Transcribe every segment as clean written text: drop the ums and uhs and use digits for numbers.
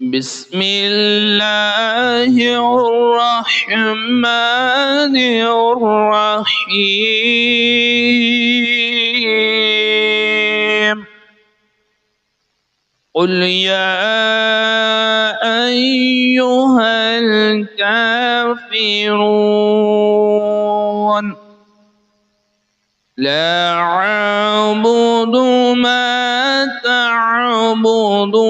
بسم الله الرحمن الرحيم قل يا أيها الكافرون لا أعبد ما تعبدون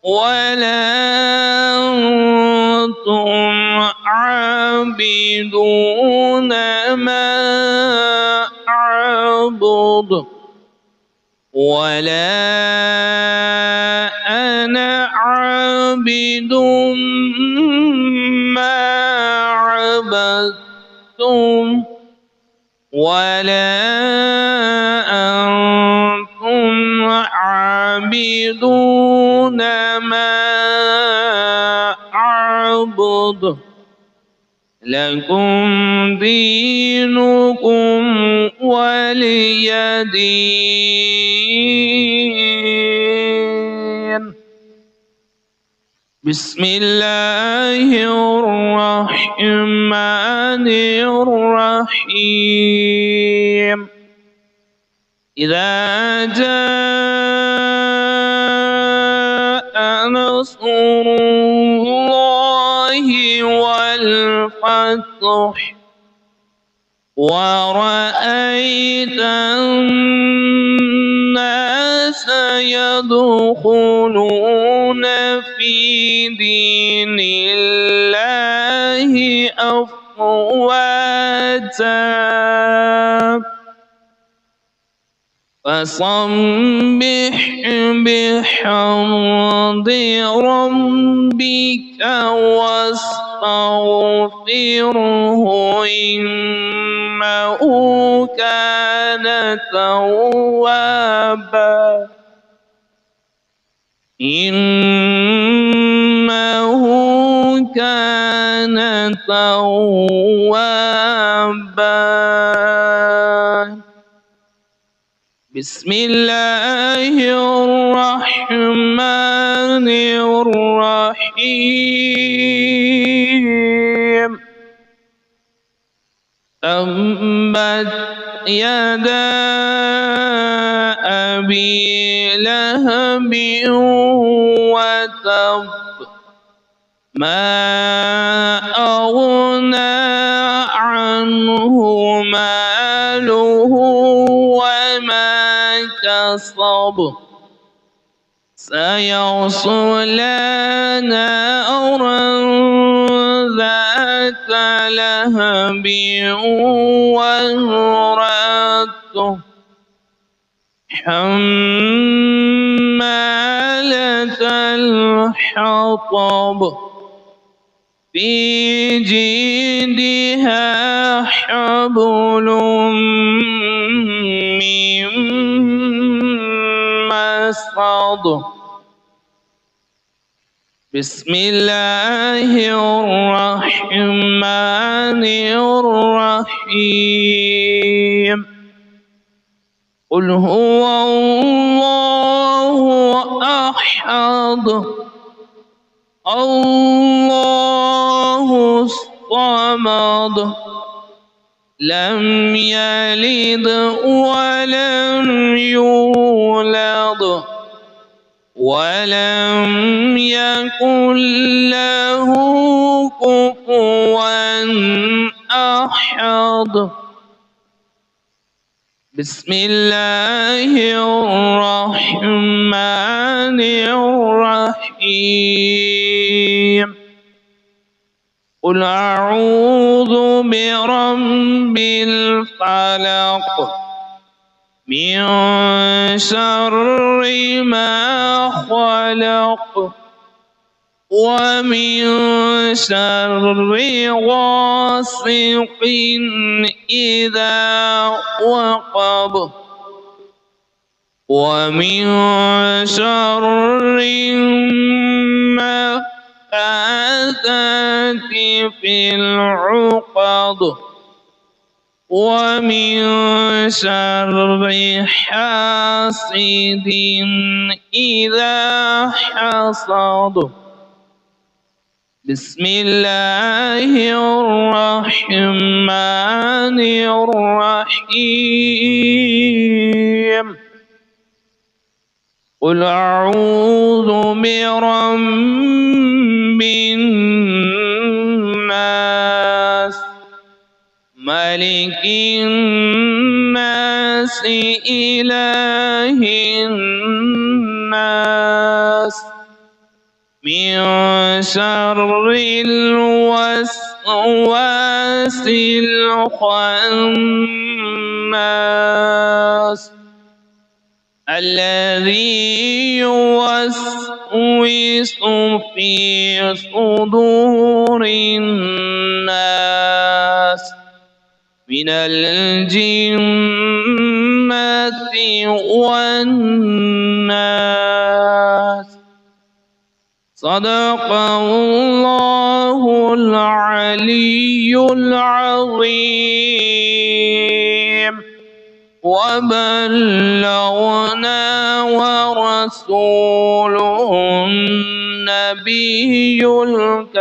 ولا أنتم عابدون ما أعبد ولا أنا عابد ما عبدتم ولا أنتم عابدون ما أعبد لكم دينكم ولي دين. بسم الله الرحمن الرحيم إذا جاء نصر الله والفتح ورأيت الناس يدخلون في دين الله أفواجا فسبح بحمد ربك واستغفره إنه كان توابا إنه كان توابا. بسم الله الرحمن الرحيم تبت يدا أبي لهب وتب ما أغنى عنه ماله وما كسب سيصلى نارا ذات لهب وامرأته حمالة الحطب في جيدها حبل من مسد. بسم الله الرحمن الرحيم قل هو الله أحد الله الصمد لم يلد ولم يولد ولم يكن له كفوا أحد. بسم الله الرحمن الرحيم قل أعوذ برب الفلق من شر ما خلق ومن شر غاسق إذا وقب ومن شر النفاثات في العقد ومن شر حاسد إذا حصد. بسم الله الرحمن الرحيم. قل أعوذ برب الناس ملك الناس إله الناس من شر الوسواس الخناس الذي يوسوس في صدور الناس من الجنة والناس. صدق الله العلي العظيم. وبلغنا ورسوله النبي الكريم.